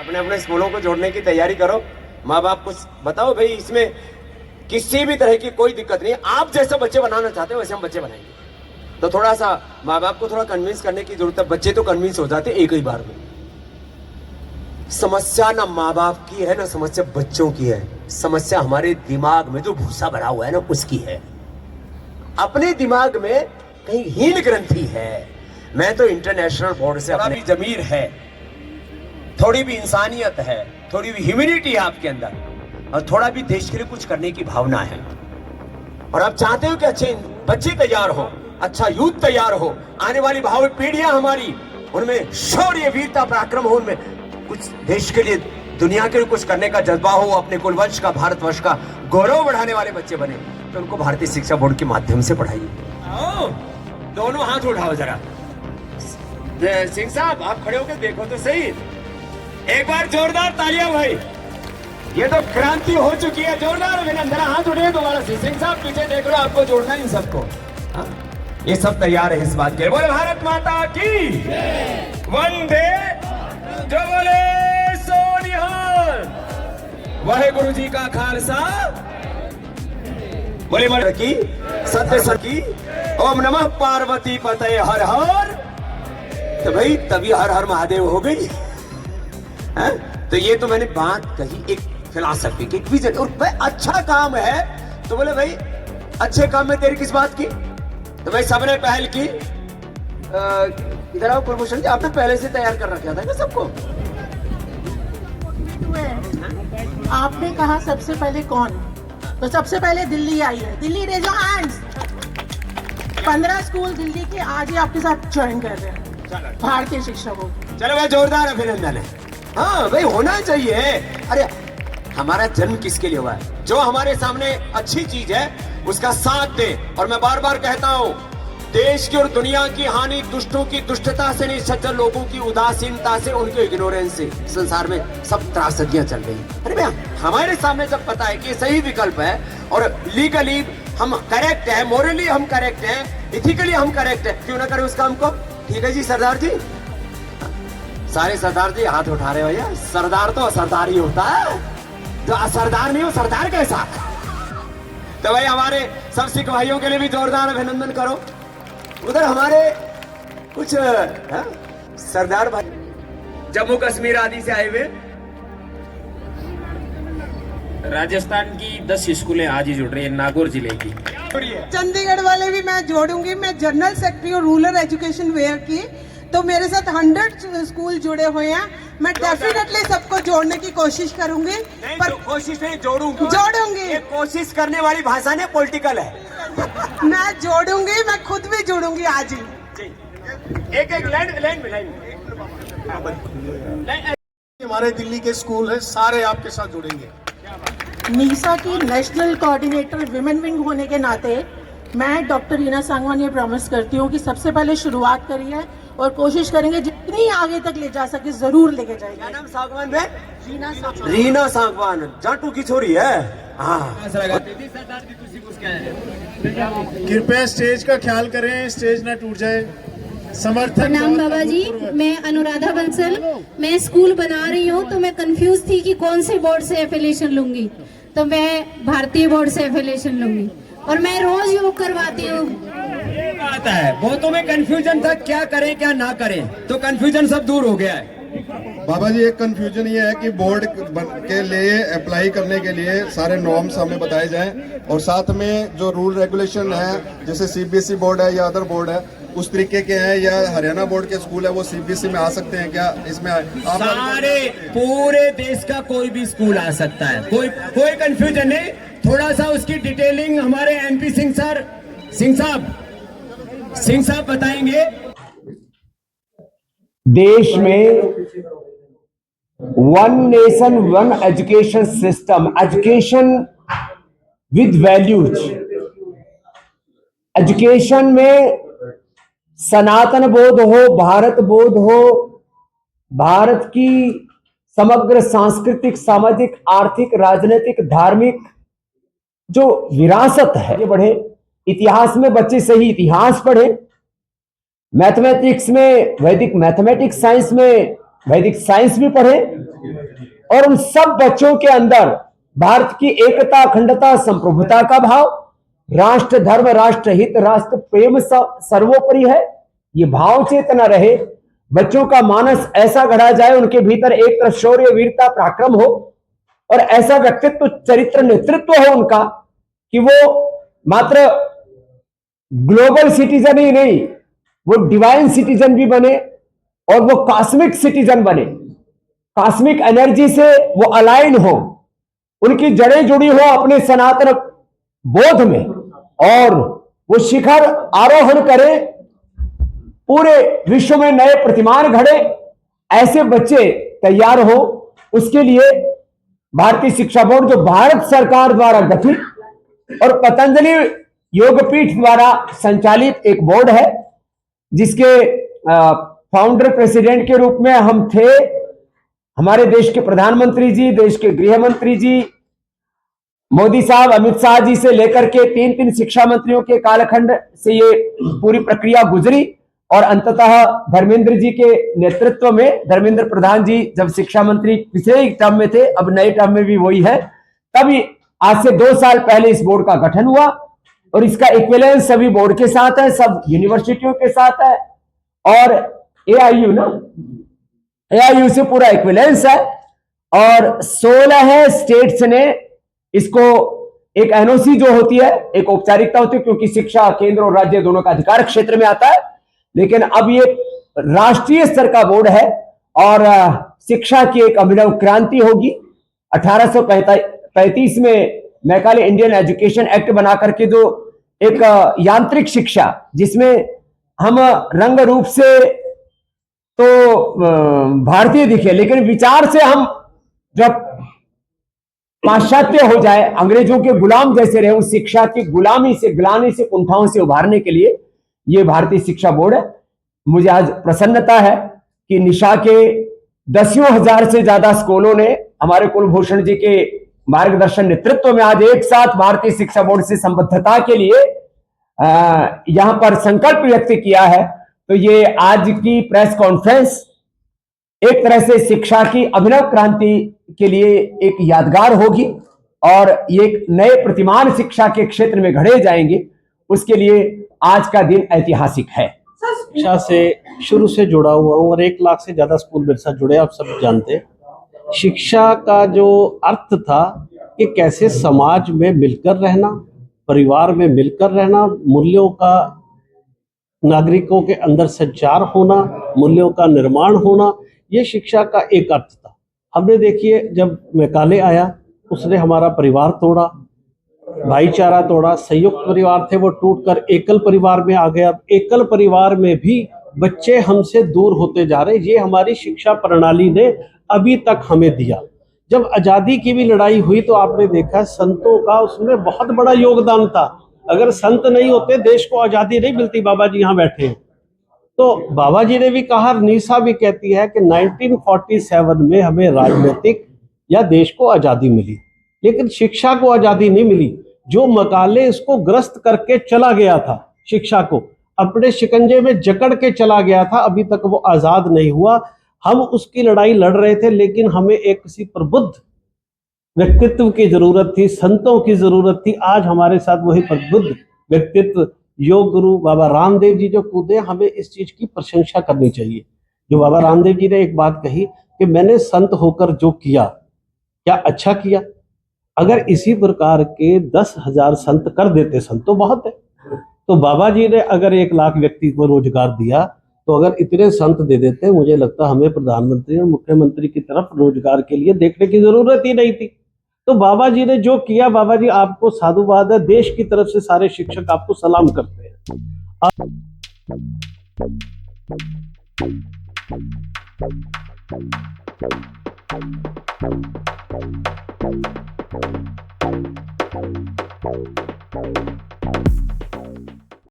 अपने अपने स्कूलों को जोड़ने की तैयारी करो। माँ बाप कुछ बताओ भाई, इसमें किसी भी तरह की कोई दिक्कत नहीं। आप जैसे बच्चे बनाना चाहते हो वैसे हम बच्चे बनाएंगे। तो थोड़ा सा माँ बाप को थोड़ा कन्विंस करने की जरूरत है। बच्चे तो कन्विंस हो जाते एक ही बार में। समस्या ना माँ बाप की है ना समस्या बच्चों की है। समस्या हमारे दिमाग में जो भूसा भरा हुआ है ना उसकी है। अपने दिमाग में कहीं हीन ग्रंथि है। मैं तो इंटरनेशनल बोर्ड से अपनी जमीर है, थोड़ी भी इंसानियत है, थोड़ी भी ह्यूमैनिटी है आपके अंदर, और थोड़ा भी देश के लिए कुछ करने की भावना है। और आप चाहते हो कि अच्छे बच्चे तैयार हो, अच्छा यूथ तैयार हो, आने वाली भावी पीढ़ियां हमारी उनमें शौर्य वीरता पराक्रम हो, उनमें कुछ देश के लिए दुनिया के लिए कुछ करने का जज्बा हो, अपने कुलवंश का भारतवर्ष का गौरव बढ़ाने वाले बच्चे बने। तो उनको भारतीय शिक्षा बोर्ड के माध्यम से पढ़ाइए। आओ दोनों हाथ उठाओ जरा। सिंह साहब आप खड़े होकर देखो तो सही, एक बार जोरदार तालियां भाई। ये तो क्रांति हो चुकी है। जोरदार अभिनंदन। हाथ उठे दोबारा से। सिंह साहब पीछे देख लो, आपको जोड़ना इन सबको। ये सब तैयार है इस बात के। बोले भारत माता की वंदे, जो बोले सो निहाल। वाहेगुरु जी का खालसा, बोले मर की सत्य सकी, ओम नमः पार्वती पते हर हर। तो भाई तभी हर हर महादेव हो गई है? तो ये तो मैंने बात कही एक फिलॉसफी की, एक विजन। और भाई अच्छा काम है तो बोले भाई अच्छे काम में देरी किस बात की। तो भाई सबने पहल की। इधर आओ कुलभूषण जी, आपने पहले से तैयार कर रखा था क्या सबको? आपने कहा सबसे पहले कौन, तो सबसे पहले दिल्ली आई है। Delhi raise your hands. 15 school Delhi के आज ही आपके साथ ज्वाइन कर रहे हैं भारतीय शिक्षा बोर्ड। चलो भाई जोरदार अभिनंदन है। हाँ भाई होना चाहिए। अरे हमारा जन्म किसके लिए हुआ है? जो हमारे सामने अच्छी चीज है उसका साथ दे। और मैं बार बार कहता हूँ, देश की और दुनिया की हानि दुष्टों की दुष्टता से नहीं, सज्जन लोगों की उदासीनता से, उनके इग्नोरेंस से संसार में सब त्रासदियां चल रही हैं। अरे भैया हमारे सामने जब पता है कि सही विकल्प है और लीगली हम करेक्ट है, मोरली हम करेक्ट है, इथिकली हम करेक्ट है, क्यों ना करें उस काम को? ठीक है जी सरदार जी। सारे सरदार जी हाथ उठा रहे भैया। सरदार तो सरदार ही होता है, तो असरदार नहीं हो सरदार कैसा? तो भाई हमारे सब सिख भाइयों के लिए भी जोरदार अभिनंदन करो। उधर हमारे कुछ सरदार भाई जम्मू कश्मीर आदि से आए हुए। राजस्थान की 10 स्कूलें आज ही जुड़ रही है, नागौर जिले की। चंडीगढ़ वाले भी मैं जोड़ूंगी। मैं जनरल सेक्रेटरी और रूरल एजुकेशन वेयर की, तो मेरे साथ 100 स्कूल जुड़े हुए हैं। मैं डेफिनेटली सबको जोड़ने की कोशिश करूंगी। पर कोशिश नहीं, जोड़ूंगी। जोड़ूंगी। ये कोशिश करने वाली भाषा ने पॉलिटिकल है। मैं जोड़ूंगी, मैं खुद भी जुड़ूंगी आज ही। एक एक लाइन में हमारे दिल्ली के स्कूल है, सारे आपके साथ जुड़ेंगे। नीसा की नेशनल कोऑर्डिनेटर विमेन विंग होने के नाते मैं डॉक्टर रीना सांगवान ये प्रॉमिस करती हूँ कि सबसे पहले शुरुआत करी है और कोशिश करेंगे जितनी आगे तक ले जा सके जरूर लेके जाएंगे। क्या नाम सांगवान है? रीना सांगवान जाटू की छोरी है। हाँ कृपया स्टेज का ख्याल करें, स्टेज ना टूट जाए। समर्थन। प्रणाम बाबा जी, मैं अनुराधा बंसल। मैं स्कूल बना रही हूँ तो मैं कंफ्यूज थी कि कौन से बोर्ड से एफिलिएशन लूंगी, तो मैं भारतीय बोर्ड से एफिलिएशन लूंगी और मैं रोज योग करवाती हूँ। ये बात है, बहुतों में कंफ्यूजन था क्या करें क्या ना करें, तो कंफ्यूजन सब दूर हो गया है। बाबा जी एक कंफ्यूजन ये है कि बोर्ड के लिए अप्लाई करने के लिए सारे नॉर्म्स हमें बताए जाएं और साथ में जो रूल रेगुलेशन है, जैसे सीबीएसई बोर्ड है या अदर बोर्ड है उस तरीके के हैं, या हरियाणा बोर्ड के स्कूल है वो सीबीएसई में आ सकते हैं क्या? इसमें सारे पूरे देश का कोई भी स्कूल आ सकता है, कोई कंफ्यूजन नहीं। थोड़ा सा उसकी डिटेलिंग हमारे एमपी सिंह साहब बताएंगे। देश में one nation one education system, education with values, education में सनातन बोध हो, भारत बोध हो, भारत की समग्र सांस्कृतिक सामाजिक आर्थिक राजनीतिक धार्मिक जो विरासत है ये बढ़े। इतिहास में बच्चे सही इतिहास पढ़े, मैथमेटिक्स में वैदिक मैथमेटिक्स, साइंस में वैदिक साइंस भी पढ़े, और उन सब बच्चों के अंदर भारत की एकता, अखंडता, संप्रभुता का भाव, राष्ट्र धर्म, राष्ट्र हित, राष्ट्र प्रेम सर्वोपरि है, ये भाव चेतना रहे। बच्चों का मानस ऐसा गढ़ा जाए, उनके भीतर एक तरफ शौर्य, वीरता, पराक्रम हो और ऐसा व्यक्तित्व, चरित्र, नेतृत्व हो उनका कि वो मात्र ग्लोबल सिटीजन ही नहीं, वो डिवाइन सिटीजन भी बने और वो कॉस्मिक सिटीजन बने। कॉस्मिक एनर्जी से वो अलाइन हो, उनकी जड़ें जुड़ी हो अपने सनातन बोध में और वो शिखर आरोहण करें, पूरे विश्व में नए प्रतिमान घड़े, ऐसे बच्चे तैयार हो। उसके लिए भारतीय शिक्षा बोर्ड, जो भारत सरकार द्वारा गठित और पतंजलि योगपीठ द्वारा संचालित एक बोर्ड है, जिसके फाउंडर प्रेसिडेंट के रूप में हम थे, हमारे देश के प्रधानमंत्री जी, देश के गृह मंत्री जी, मोदी साहब, अमित शाह जी से लेकर के तीन शिक्षा मंत्रियों के कालखंड से ये पूरी प्रक्रिया गुजरी और अंततः धर्मेंद्र जी के नेतृत्व में, धर्मेंद्र प्रधान जी जब शिक्षा मंत्री पिछले टर्म में थे, अब नए टर्म में भी वही है, तभी आज से 2 साल पहले इस बोर्ड का गठन हुआ और इसका इक्विवेलेंस सभी बोर्ड के साथ है, सब यूनिवर्सिटियों के साथ है और AIU ना, AIU से पूरा इक्विवेलेंस है और 16 स्टेट्स ने इसको एक NOC जो होती है, एक औपचारिकता होती है, क्योंकि शिक्षा केंद्र और राज्य दोनों का अधिकार क्षेत्र में आता है, लेकिन अब ये राष्ट्रीय स्तर का बोर्ड है और शिक्षा की एक अभिनव क्रांति होगी। 1835 में मैकाले इंडियन एजुकेशन एक्ट बना करके जो एक यांत्रिक शिक्षा, जिसमें हम रंग रूप से तो भारतीय दिखे लेकिन विचार से हम जब पाश्चात्य हो जाए, अंग्रेजों के गुलाम जैसे रहे, उस शिक्षा की गुलामी से, ग्लानि से, कुंठाओं से उभारने के लिए ये भारतीय शिक्षा बोर्ड है। मुझे आज प्रसन्नता है कि निशा के 10,000 से ज्यादा स्कूलों ने हमारे कुलभूषण जी के मार्गदर्शन नेतृत्व में आज एक साथ भारतीय शिक्षा बोर्ड से संबद्धता के लिए यहां पर संकल्प व्यक्त किया है। तो ये आज की प्रेस कॉन्फ्रेंस एक तरह से शिक्षा की अभिनव क्रांति के लिए एक यादगार होगी और ये एक नए प्रतिमान शिक्षा के क्षेत्र में घड़े जाएंगे, उसके लिए आज का दिन ऐतिहासिक है। शिक्षा से शुरू से जुड़ा हुआ हूँ और 1 लाख से ज्यादा स्कूल मेरे साथ जुड़े, आप सब जानते हैं। शिक्षा का जो अर्थ था कि कैसे समाज में मिलकर रहना, परिवार में मिलकर रहना, मूल्यों का नागरिकों के अंदर संचार होना, मूल्यों का निर्माण होना, ये शिक्षा का एक अर्थ था। हमने देखिए जब मैकाले आया, उसने हमारा परिवार तोड़ा, भाईचारा तोड़ा, संयुक्त परिवार थे वो टूटकर एकल परिवार में आ गए। अब एकल परिवार में भी बच्चे हमसे दूर होते जा रहे। ये हमारी शिक्षा प्रणाली ने अभी तक हमें दिया। जब आज़ादी की भी लड़ाई हुई तो आपने देखा संतों का उसमें बहुत बड़ा योगदान था। अगर संत नहीं होते देश को आज़ादी नहीं मिलती। बाबा जी यहाँ बैठे हैं तो बाबा जी ने भी कहा, निशा भी कहती है कि 1947 में हमें राजनीतिक या देश को आज़ादी मिली, लेकिन शिक्षा को आज़ादी नहीं मिली। जो मैकाले इसको ग्रस्त करके चला गया था, शिक्षा को अपने शिकंजे में जकड़ के चला गया था, अभी तक वो आज़ाद नहीं हुआ। हम उसकी लड़ाई लड़ रहे थे, लेकिन हमें एक किसी प्रबुद्ध व्यक्तित्व की जरूरत थी, संतों की जरूरत थी। आज हमारे साथ वही प्रबुद्ध व्यक्तित्व योग गुरु बाबा रामदेव जी जो कूदे, हमें इस चीज की प्रशंसा करनी चाहिए। जो बाबा रामदेव जी ने एक बात कही कि मैंने संत होकर जो किया, क्या अच्छा किया? अगर इसी प्रकार के 10,000 संत कर देते, संत तो बहुत है, तो बाबा जी ने अगर 1 लाख व्यक्ति को रोजगार दिया, तो अगर इतने संत दे देते, मुझे लगता हमें प्रधानमंत्री और मुख्यमंत्री की तरफ रोजगार के लिए देखने की जरूरत ही नहीं थी। तो बाबा जी ने जो किया, बाबा जी आपको साधुवाद है। देश की तरफ से सारे शिक्षक आपको सलाम करते हैं।